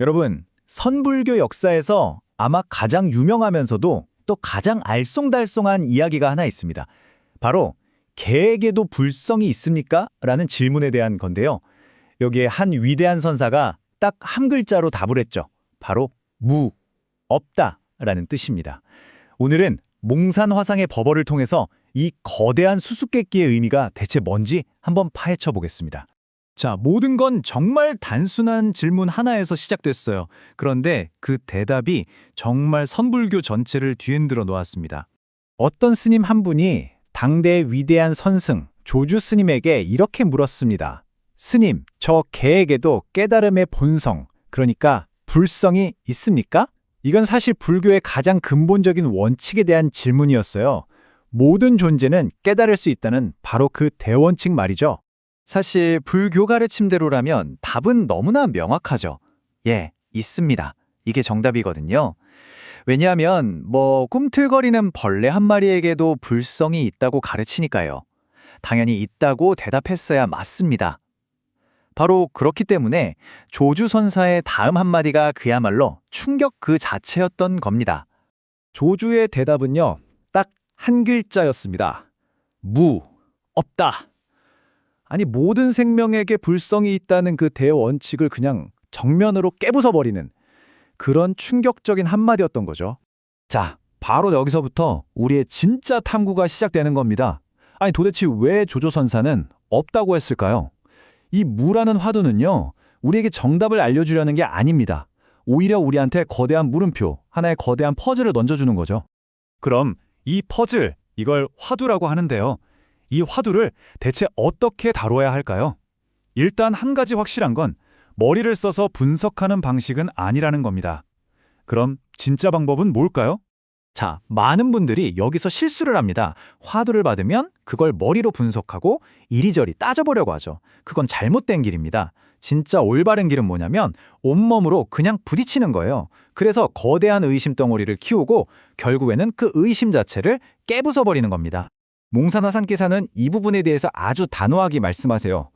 여러분, 선불교 역사에서 아마 가장 유명하면서도 또 가장 알쏭달쏭한 이야기가 하나 있습니다. 바로 개에게도 불성이 있습니까? 라는 질문에 대한 건데요. 여기에 한 위대한 선사가 딱 한 글자로 답을 했죠. 바로 무, 없다 라는 뜻입니다. 오늘은 몽산 화상의 법어를 통해서 이 거대한 수수께끼의 의미가 대체 뭔지 한번 파헤쳐 보겠습니다. 자, 모든 건 정말 단순한 질문 하나에서 시작됐어요. 그런데 그 대답이 정말 선불교 전체를 뒤흔들어 놓았습니다. 어떤 스님 한 분이 당대의 위대한 선승 조주 스님에게 이렇게 물었습니다. 스님, 저 개에게도 깨달음의 본성, 그러니까 불성이 있습니까? 이건 사실 불교의 가장 근본적인 원칙에 대한 질문이었어요. 모든 존재는 깨달을 수 있다는 바로 그 대원칙 말이죠. 사실 불교 가르침대로라면 답은 너무나 명확하죠. 예, 있습니다. 이게 정답이거든요. 왜냐하면 꿈틀거리는 벌레 한 마리에게도 불성이 있다고 가르치니까요. 당연히 있다고 대답했어야 맞습니다. 바로 그렇기 때문에 조주선사의 다음 한마디가 그야말로 충격 그 자체였던 겁니다. 조주의 대답은요, 딱 한 글자였습니다. 무, 없다. 아니, 모든 생명에게 불성이 있다는 그 대원칙을 그냥 정면으로 깨부숴버리는 그런 충격적인 한마디였던 거죠. 자, 바로 여기서부터 우리의 진짜 탐구가 시작되는 겁니다. 아니, 도대체 왜 조조선사는 없다고 했을까요? 이 무라는 화두는요, 우리에게 정답을 알려주려는 게 아닙니다. 오히려 우리한테 거대한 물음표, 하나의 거대한 퍼즐을 던져주는 거죠. 그럼 이 퍼즐, 이걸 화두라고 하는데요. 이 화두를 대체 어떻게 다뤄야 할까요? 일단 한 가지 확실한 건 머리를 써서 분석하는 방식은 아니라는 겁니다. 그럼 진짜 방법은 뭘까요? 자, 많은 분들이 여기서 실수를 합니다. 화두를 받으면 그걸 머리로 분석하고 이리저리 따져보려고 하죠. 그건 잘못된 길입니다. 진짜 올바른 길은 뭐냐면 온몸으로 그냥 부딪히는 거예요. 그래서 거대한 의심 덩어리를 키우고 결국에는 그 의심 자체를 깨부숴버리는 겁니다. 몽산화상께서는 이 부분에 대해서 아주 단호하게 말씀하세요.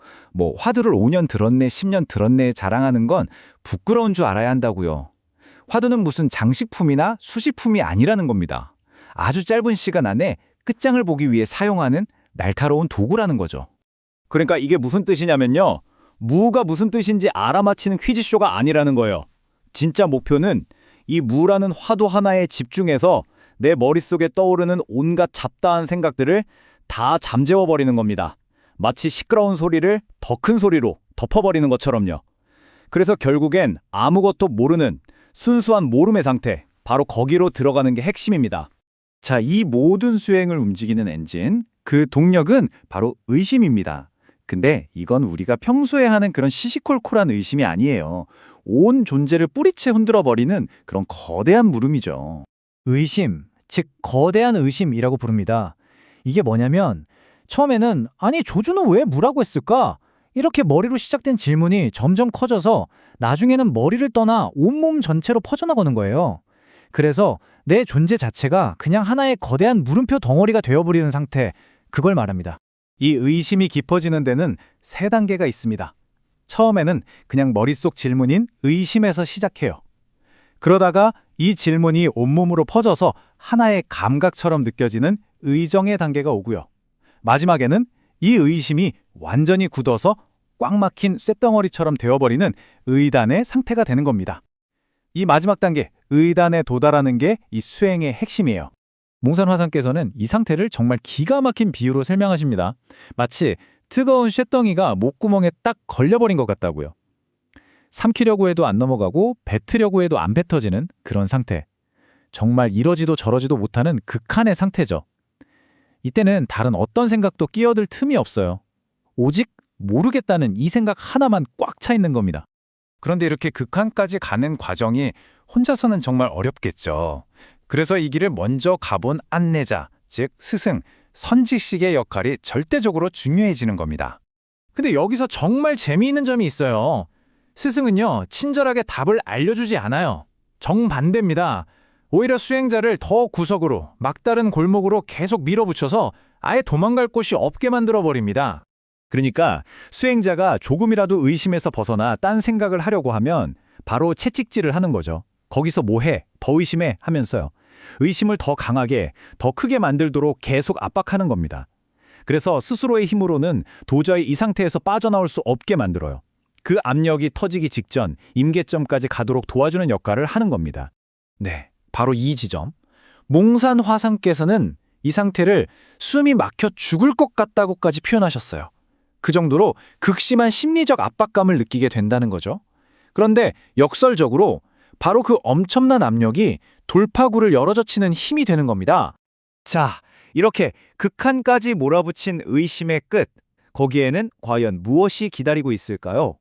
화두를 5년 들었네, 10년 들었네 자랑하는 건 부끄러운 줄 알아야 한다고요. 화두는 무슨 장식품이나 수식품이 아니라는 겁니다. 아주 짧은 시간 안에 끝장을 보기 위해 사용하는 날카로운 도구라는 거죠. 그러니까 이게 무슨 뜻이냐면요. 무가 무슨 뜻인지 알아맞히는 퀴즈쇼가 아니라는 거예요. 진짜 목표는 이 무라는 화두 하나에 집중해서 내 머릿속에 떠오르는 온갖 잡다한 생각들을 다 잠재워버리는 겁니다. 마치 시끄러운 소리를 더 큰 소리로 덮어버리는 것처럼요. 그래서 결국엔 아무것도 모르는 순수한 모름의 상태, 바로 거기로 들어가는 게 핵심입니다. 자, 이 모든 수행을 움직이는 엔진, 그 동력은 바로 의심입니다. 근데 이건 우리가 평소에 하는 그런 시시콜콜한 의심이 아니에요. 온 존재를 뿌리채 흔들어버리는 그런 거대한 물음이죠. 의심, 즉 거대한 의심이라고 부릅니다. 이게 뭐냐면 처음에는 아니 조주는 왜 무라고 했을까? 이렇게 머리로 시작된 질문이 점점 커져서 나중에는 머리를 떠나 온몸 전체로 퍼져나가는 거예요. 그래서 내 존재 자체가 그냥 하나의 거대한 물음표 덩어리가 되어버리는 상태, 그걸 말합니다. 이 의심이 깊어지는 데는 세 단계가 있습니다. 처음에는 그냥 머릿속 질문인 의심에서 시작해요. 그러다가 이 질문이 온몸으로 퍼져서 하나의 감각처럼 느껴지는 의정의 단계가 오고요. 마지막에는 이 의심이 완전히 굳어서 꽉 막힌 쇳덩어리처럼 되어버리는 의단의 상태가 되는 겁니다. 이 마지막 단계, 의단에 도달하는 게 이 수행의 핵심이에요. 몽산화상께서는 이 상태를 정말 기가 막힌 비유로 설명하십니다. 마치 뜨거운 쇳덩이가 목구멍에 딱 걸려버린 것 같다고요. 삼키려고 해도 안 넘어가고 뱉으려고 해도 안 뱉어지는 그런 상태. 정말 이러지도 저러지도 못하는 극한의 상태죠. 이때는 다른 어떤 생각도 끼어들 틈이 없어요. 오직 모르겠다는 이 생각 하나만 꽉 차 있는 겁니다. 그런데 이렇게 극한까지 가는 과정이 혼자서는 정말 어렵겠죠. 그래서 이 길을 먼저 가본 안내자, 즉 스승, 선지식의 역할이 절대적으로 중요해지는 겁니다. 근데 여기서 정말 재미있는 점이 있어요. 스승은요, 친절하게 답을 알려주지 않아요. 정반대입니다. 오히려 수행자를 더 구석으로, 막다른 골목으로 계속 밀어붙여서 아예 도망갈 곳이 없게 만들어버립니다. 그러니까 수행자가 조금이라도 의심에서 벗어나 딴 생각을 하려고 하면 바로 채찍질을 하는 거죠. 거기서 뭐 해? 더 의심해? 하면서요. 의심을 더 강하게, 더 크게 만들도록 계속 압박하는 겁니다. 그래서 스스로의 힘으로는 도저히 이 상태에서 빠져나올 수 없게 만들어요. 그 압력이 터지기 직전 임계점까지 가도록 도와주는 역할을 하는 겁니다. 네, 바로 이 지점. 몽산 화상께서는 이 상태를 숨이 막혀 죽을 것 같다고까지 표현하셨어요. 그 정도로 극심한 심리적 압박감을 느끼게 된다는 거죠. 그런데 역설적으로 바로 그 엄청난 압력이 돌파구를 열어젖히는 힘이 되는 겁니다. 자, 이렇게 극한까지 몰아붙인 의심의 끝, 거기에는 과연 무엇이 기다리고 있을까요?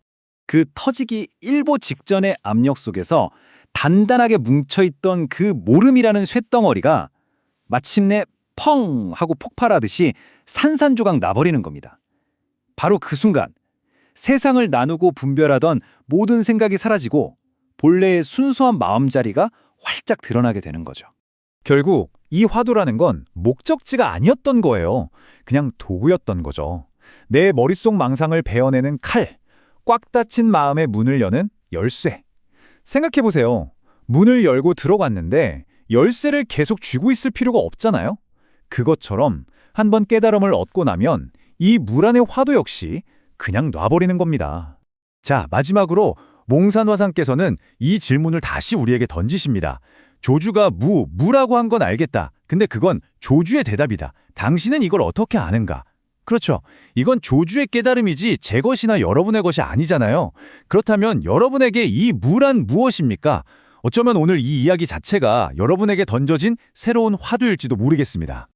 그 터지기 일보 직전의 압력 속에서 단단하게 뭉쳐있던 그 모름이라는 쇳덩어리가 마침내 펑 하고 폭발하듯이 산산조각 나버리는 겁니다. 바로 그 순간 세상을 나누고 분별하던 모든 생각이 사라지고 본래의 순수한 마음자리가 활짝 드러나게 되는 거죠. 결국 이 화두라는 건 목적지가 아니었던 거예요. 그냥 도구였던 거죠. 내 머릿속 망상을 베어내는 칼, 꽉 닫힌 마음의 문을 여는 열쇠. 생각해보세요. 문을 열고 들어갔는데 열쇠를 계속 쥐고 있을 필요가 없잖아요. 그것처럼 한번 깨달음을 얻고 나면 이 물 안의 화두 역시 그냥 놔버리는 겁니다. 자, 마지막으로 몽산화상께서는 이 질문을 다시 우리에게 던지십니다. 조주가 무라고 한 건 알겠다. 근데 그건 조주의 대답이다. 당신은 이걸 어떻게 아는가? 그렇죠. 이건 조주의 깨달음이지 제 것이나 여러분의 것이 아니잖아요. 그렇다면 여러분에게 이 무란 무엇입니까? 어쩌면 오늘 이 이야기 자체가 여러분에게 던져진 새로운 화두일지도 모르겠습니다.